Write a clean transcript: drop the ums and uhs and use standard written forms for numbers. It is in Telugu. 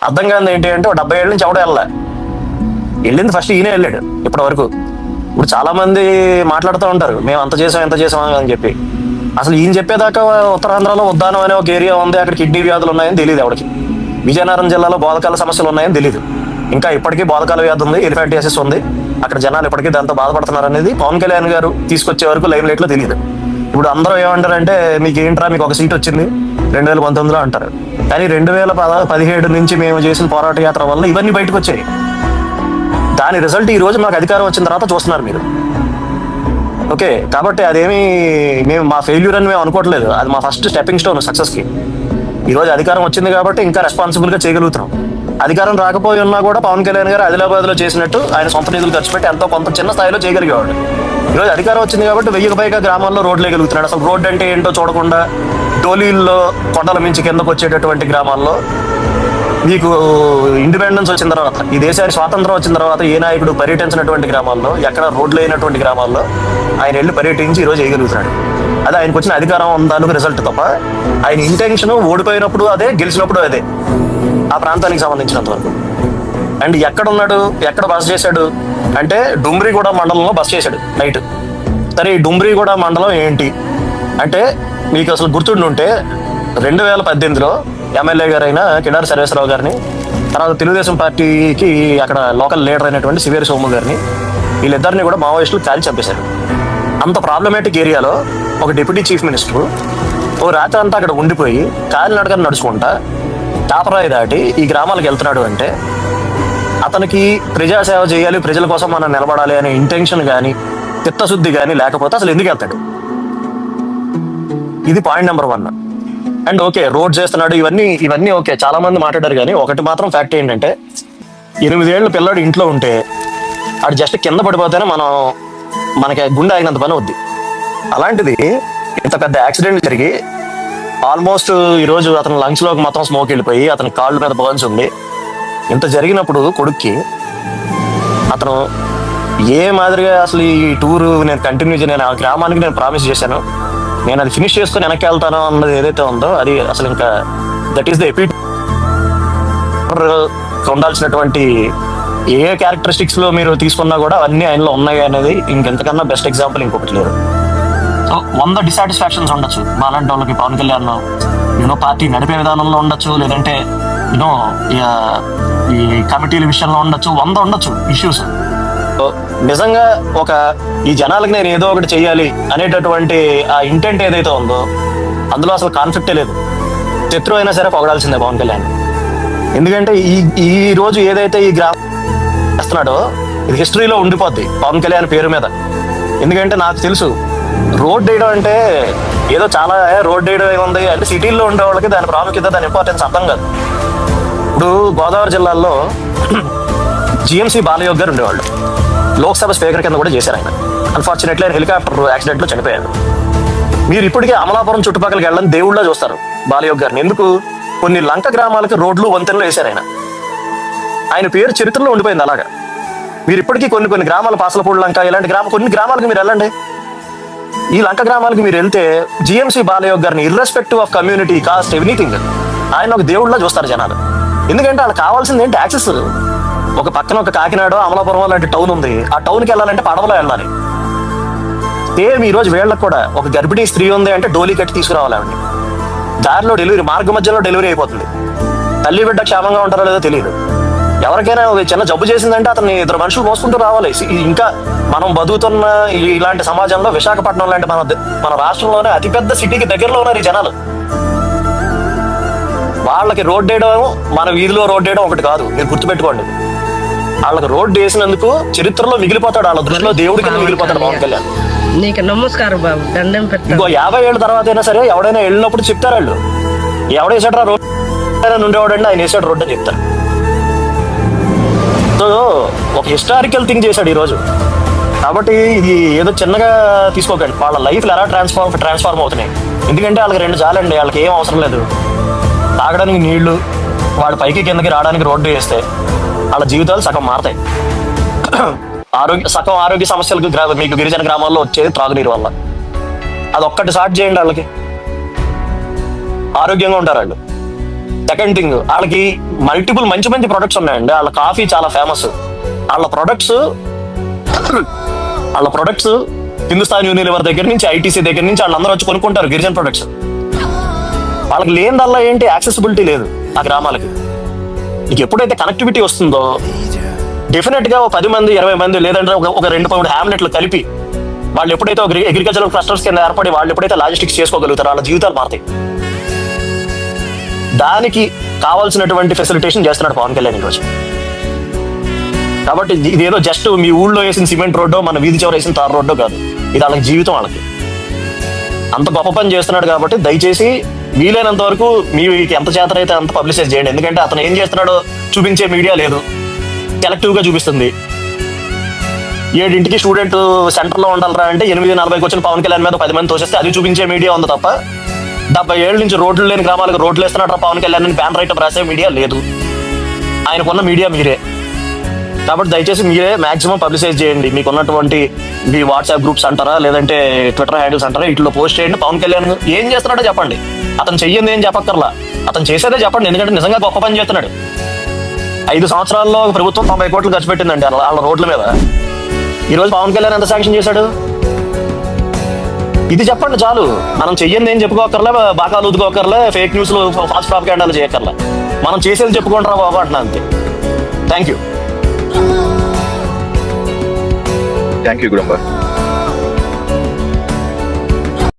అర్థం కాదు ఏంటి అంటే 70 ఏళ్ళ నుంచి ఎవడో వెళ్ళింది ఫస్ట్ ఈయనే వెళ్ళాడు ఇప్పటి వరకు. ఇప్పుడు చాలా మంది మాట్లాడుతూ ఉంటారు మేము అంత చేసాం ఎంత చేసాం అని చెప్పి. అసలు ఈయన చెప్పేదాకా ఉత్తరాంధ్రలో ఉద్దానం అనే ఒక ఏరియా ఉంది, అక్కడ కిడ్నీ వ్యాధులు ఉన్నాయని తెలియదు ఎవరికి. విజయనగరం జిల్లాలో బోధకాల సమస్యలు ఉన్నాయని తెలియదు. ఇంకా ఇప్పటికీ బోధకాల వ్యాధి ఉంది, ఎలిఫెంటియాసిస్ ఉంది, అక్కడ జనాలు ఇప్పటికీ దాంతో బాధపడుతున్నారు అనేది పవన్ కళ్యాణ్ గారు తీసుకొచ్చే వరకు లైమ్ లైట్ లో తెలియదు. ఇప్పుడు అందరూ ఏమంటారంటే మీకు ఏంట్రా మీకు ఒక సీట్ వచ్చింది 2019లో అంటారు. కానీ 2017 నుంచి మేము చేసిన పోరాట యాత్ర వల్ల ఇవన్నీ బయటకు వచ్చాయి. దాని రిజల్ట్ ఈ రోజు మాకు అధికారం వచ్చిన తర్వాత చూస్తున్నారు మీరు. ఓకే, కాబట్టి అదేమి మేము మా ఫెయిల్యూర్ అని మేము అనుకోవట్లేదు. అది మా ఫస్ట్ స్టెప్పింగ్ స్టోన్ సక్సెస్కి. ఈ రోజు అధికారం వచ్చింది కాబట్టి ఇంకా రెస్పాన్సిబుల్ గా చేయగలుగుతున్నాం. అధికారం రాకపోయి ఉన్నా కూడా పవన్ కళ్యాణ్ గారు ఆదిలాబాద్ లో చేసినట్టు ఆయన సొంత నిధులు ఖర్చు పెట్టి ఎంతో కొంత చిన్న స్థాయిలో చేయగలిగేవాడు. ఈరోజు అధికారం వచ్చింది కాబట్టి 1000కి పైగా గ్రామాల్లో రోడ్లు వేయగలుగుతున్నాడు. అసలు రోడ్డు అంటే ఏంటో చూడకుండా డోలీల్లో కొండల మించి కిందకు వచ్చేటటువంటి గ్రామాల్లో మీకు ఇండిపెండెన్స్ వచ్చిన తర్వాత, ఈ దేశానికి స్వాతంత్రం వచ్చిన తర్వాత ఏ నాయకుడు పర్యటించినటువంటి గ్రామాల్లో, ఎక్కడ రోడ్లు అయినటువంటి గ్రామాల్లో ఆయన వెళ్ళి పర్యటించి ఈరోజు వేయగలుగుతున్నాడు. అది ఆయనకు వచ్చిన అధికారం దానికి రిజల్ట్ తప్ప ఆయన ఇంటెన్షన్ ఓడిపోయినప్పుడు అదే, గెలిచినప్పుడు అదే ఆ ప్రాంతానికి సంబంధించినంత వరకు. అండ్ ఎక్కడ ఉన్నాడు, ఎక్కడ బస చేశాడు అంటే డుమ్రిగూడ మండలంలో బస చేశాడు నైట్. సరే ఈ డుమ్రిగూడ మండలం ఏంటి అంటే మీకు అసలు గుర్తుండుంటే 2018లో ఎమ్మెల్యే గారైన కిడారి సర్వేశ్వరరావు గారిని, తర్వాత తెలుగుదేశం పార్టీకి అక్కడ లోకల్ లీడర్ అయినటువంటి సివేరి సోము గారిని, వీళ్ళిద్దరిని కూడా మావోయిస్టులు కాల్చి చంపేశారు. అంత ప్రాబ్లమేటిక్ ఏరియాలో ఒక డిప్యూటీ చీఫ్ మినిస్టర్ ఓ రాత్రి అంతా అక్కడ ఉండిపోయి కాలినడకని నడుచుకుంటా టాపరాయి దాటి ఈ గ్రామాలకు వెళ్తున్నాడు అంటే అతనికి ప్రజాసేవ చేయాలి, ప్రజల కోసం మనం నిలబడాలి అనే ఇంటెన్షన్ కానీ చిత్తశుద్ధి కానీ లేకపోతే అసలు ఎందుకు వెళ్తాడు? ఇది point number 1. And okay, road చేస్తున్నాడు, ఇవన్నీ ఓకే, చాలా మంది మాట్లాడారు. కానీ ఒకటి మాత్రం ఫ్యాక్ట్ ఏంటంటే 8 ఏళ్ళ పిల్లాడు ఇంట్లో ఉంటే ఆడు జస్ట్ కింద పడిపోతేనే మనకి గుండె ఆగినంత పని వద్ది. అలాంటిది ఇంత పెద్ద యాక్సిడెంట్ జరిగి ఆల్మోస్ట్ ఈరోజు అతని లంగ్స్ లోకి మొత్తం స్మోక్ వెళ్ళిపోయి అతని కాళ్ళు మీద బర్న్స్ ఉంది. ఇంత జరిగినప్పుడు కొడుక్కి అతను ఏ మాదిరిగా అసలు ఈ టూరు నేను కంటిన్యూ నేను ఆ గ్రామానికి నేను ప్రామిస్ చేశాను, నేను అది ఫినిష్ చేసుకుని వెనక్కి వెళ్తాను అన్నది ఏదైతే ఉందో అది అసలు ఇంకా దట్ ఈస్ ద ఎపిట్. ఉండాల్సినటువంటి ఏ క్యారెక్టరిస్టిక్స్ లో మీరు తీసుకున్నా కూడా అవన్నీ ఆయనలో ఉన్నాయి అనేది ఇంకెంతకన్నా బెస్ట్ ఎగ్జాంపుల్ ఇంకొకటి లేదు. సో 100 డిసాటిస్ఫాక్షన్స్ ఉండొచ్చు మాలాంటి వాళ్ళకి పవన్ కళ్యాణ్ పార్టీ నడిపే విధానంలో ఉండొచ్చు, లేదంటే ఈ కమిటీల విషయంలో ఉండొచ్చు, 100 ఉండొచ్చు ఇష్యూస్. నిజంగా ఈ జనాలకు నేను ఏదో ఒకటి చెయ్యాలి అనేటటువంటి ఆ ఇంటెంట్ ఏదైతే ఉందో అందులో అసలు కాన్ఫ్లిక్టే లేదు. శత్రువు అయినా సరే పొగడాల్సిందే పవన్ కళ్యాణ్. ఎందుకంటే ఈ రోజు ఏదైతే ఈ గ్రామం చేస్తున్నాడో ఇది హిస్టరీలో ఉండిపోద్ది పవన్ కళ్యాణ్ పేరు మీద. ఎందుకంటే నాకు తెలుసు రోడ్ వేయడం అంటే ఏదో చాలా రోడ్ వేయడం ఏముంది అంటే సిటీల్లో ఉండే వాళ్ళకి దాని ప్రాముఖ్యత, దాని ఇంపార్టెన్స్ అర్థం కాదు. ఇప్పుడు గోదావరి జిల్లాలో జిఎంసి బాలయోగ్ గారు ఉండేవాళ్ళు, లోక్సభ స్పీకర్ కింద కూడా చేశారు ఆయన. అన్ఫార్చునేట్లీ ఆయన హెలికాప్టర్ యాక్సిడెంట్ లో చనిపోయారు. మీరు ఇప్పటికే అమలాపురం చుట్టుపక్కలకి వెళ్ళని దేవుళ్ళ చూస్తారు బాలయోగ్ గారిని. ఎందుకు? కొన్ని లంక గ్రామాలకి రోడ్లు వంతెనలు వేశారు ఆయన పేరు చరిత్రలో ఉండిపోయింది. అలాగా మీరు ఇప్పటికీ కొన్ని గ్రామాలు, పాసలపూడి లంక ఇలాంటి కొన్ని గ్రామాలకు మీరు వెళ్ళండి. ఈ లంక గ్రామాలకు మీరు వెళ్తే జిఎంసి బాలయోగ్ గారిని irrespective of community, cost, anything ఆయన ఒక దేవుళ్ళ చూస్తారు జనాలు. ఎందుకంటే వాళ్ళకి కావాల్సింది ఏంటి? యాక్సెస్. ఒక పక్కన ఒక కాకినాడ, అమలాపురం లాంటి టౌన్ ఉంది, ఆ టౌన్కి వెళ్ళాలంటే పడవలో వెళ్ళాలి. సేమ్ ఈ రోజు వీళ్ళకి కూడా ఒక గర్భిణీ స్త్రీ ఉంది అంటే డోలీ కట్టి తీసుకురావాలి ఆవిడని. దారిలో డెలివరీ, మార్గ మధ్యలో డెలివరీ అయిపోతుంది. తల్లి బిడ్డ క్షేమంగా ఉంటారో లేదో తెలియదు. ఎవరికైనా ఒక చిన్న జబ్బు చేసిందంటే అతన్ని 2 మనుషులు మోసుకుంటూ రావాలి. ఇంకా మనం బతుకుతున్న ఇలాంటి సమాజంలో విశాఖపట్నం లాంటి మన రాష్ట్రంలోనే అతిపెద్ద సిటీకి దగ్గరలో ఉన్నారు ఈ జనాలు. వాళ్ళకి రోడ్ వేయడం, మన వీధిలో రోడ్ వేయడం ఒకటి కాదు, మీరు గుర్తుపెట్టుకోండి. వాళ్ళకి రోడ్డు వేసినందుకు చరిత్రలో మిగిలిపోతాడు, వాళ్ళ దృష్టిలో దేవుడి కింద మిగిలిపోతాడు పవన్ కళ్యాణ్. నీకు నమస్కారం బాబు, దండం పెడతా. ఇంకో 50 ఏళ్ళ తర్వాత అయినా సరే ఎవడైనా వెళ్ళినప్పుడు చెప్తారు వాళ్ళు, ఎవడేసాడు రోడ్ ఉండేవాడండి ఆయన వేసాడు రోడ్డు అని చెప్తారు. సో ఒక హిస్టారికల్ థింగ్ చేశాడు ఈరోజు. కాబట్టి ఇది ఏదో చిన్నగా తీసుకోకండి. వాళ్ళ లైఫ్లు ఎలా ట్రాన్స్ఫార్మ్ అవుతున్నాయి. ఎందుకంటే వాళ్ళకి 2 చాలండి, వాళ్ళకి ఏం అవసరం లేదు. తాగడానికి నీళ్లు, వాడు పైకి కిందకి రావడానికి రోడ్డు వేస్తే వాళ్ళ జీవితాలు సగం మారతాయి. సగం ఆరోగ్య సమస్యలకు మీకు గిరిజన గ్రామాల్లో వచ్చేది త్రాగునీరు వల్ల. అదొక్కటి సార్ట్ చేయండి, వాళ్ళకి ఆరోగ్యంగా ఉంటారు వాళ్ళు. సెకండ్ థింగ్, వాళ్ళకి మల్టిపుల్ మంచి మంచి ప్రొడక్ట్స్ ఉన్నాయండి. వాళ్ళ కాఫీ చాలా ఫేమస్. వాళ్ళ ప్రొడక్ట్స్ హిందుస్థాన్ యూనిలివర్ దగ్గర నుంచి, ఐటీసీ దగ్గర నుంచి వాళ్ళందరూ వచ్చి కొనుక్కుంటారు గిరిజన్ ప్రొడక్ట్స్. వాళ్ళకి లేనిదల్లా ఏంటి, యాక్సెసిబిలిటీ లేదు ఆ గ్రామాలకి. నీకు ఎప్పుడైతే కనెక్టివిటీ వస్తుందో డెఫినెట్ గా 10 మంది 20 మంది లేదంటే ఒక 2-3 హ్యామ్లెట్లు కలిపి వాళ్ళు ఎప్పుడైతే ఒక అగ్రికల్చరల్ క్లస్టర్స్ కింద ఏర్పడి వాళ్ళు ఎప్పుడైతే లాజిస్టిక్స్ చేసుకోగలుగుతారో వాళ్ళ జీవితాలు మారుతాయి. దానికి కావాల్సినటువంటి ఫెసిలిటేషన్ చేస్తున్నాడు పవన్ కళ్యాణ్ ఈరోజు. కాబట్టి ఇదేదో జస్ట్ మీ ఊళ్ళో వేసిన సిమెంట్ రోడ్డో మన వీధి చివర వేసిన తార్ రోడ్డో కాదు, ఇది వాళ్ళకి జీవితం. వాళ్ళకి అంత గొప్ప పని చేస్తున్నాడు. కాబట్టి దయచేసి వీలైనంత వరకు మీకు ఎంత చేతనైతే అంత పబ్లిసైజ్ చేయండి. ఎందుకంటే అతను ఏం చేస్తున్నాడో చూపించే మీడియా లేదు, సెలెక్టివ్ గా చూపిస్తుంది. 7 స్టూడెంట్ సెంటర్ లో ఉండాలరా అంటే 8:40 వచ్చిన పవన్ కళ్యాణ్ మీద 10 మంది తోసేస్తే అది చూపించే మీడియా ఉంది తప్ప 70 ఏళ్ళ నుంచి రోడ్లు లేని గ్రామాలకు రోడ్లు వేస్తున్నాడు పవన్ కళ్యాణ్ అని బ్యాన్ రైట్ రాసే మీడియా లేదు. ఆయనకున్న మీడియా మీరే. కాబట్టి దయచేసి మీరే మాక్సిమం పబ్లిసైజ్ చేయండి. మీకు ఉన్నటువంటి మీ వాట్సాప్ గ్రూప్స్ అంటారా, లేదంటే ట్విట్టర్ హ్యాండిల్స్ అంటారా, ఇట్లా పోస్ట్ చేయండి. పవన్ కళ్యాణ్ ఏం చేస్తున్నాడో చెప్పండి. అతను చెయ్యింది ఏం చెప్పక్కర్లా, అతను చేసేదే చెప్పండి. ఎందుకంటే నిజంగా గొప్ప పని చేస్తున్నాడు. 5 సంవత్సరాల్లో ప్రభుత్వం 90 కోట్లు ఖర్చు పెట్టిందండి వాళ్ళ రోడ్ల మీద. ఈరోజు పవన్ కళ్యాణ్ ఎంత శాంక్షన్ చేశాడు, ఇది చెప్పండి చాలు. మనం చెయ్యండి ఏం చెప్పుకోకర్లే, బాకాలు ఊదుకోకర్లే, ఫేక్ న్యూస్ లో ఫాస్ట్ ప్రాపగాండాలు చేయక్కర్లే. మనం చేసేది చెప్పుకుంటారా బాబు అంటున్నా, అంతే. Thank you గుడంబ.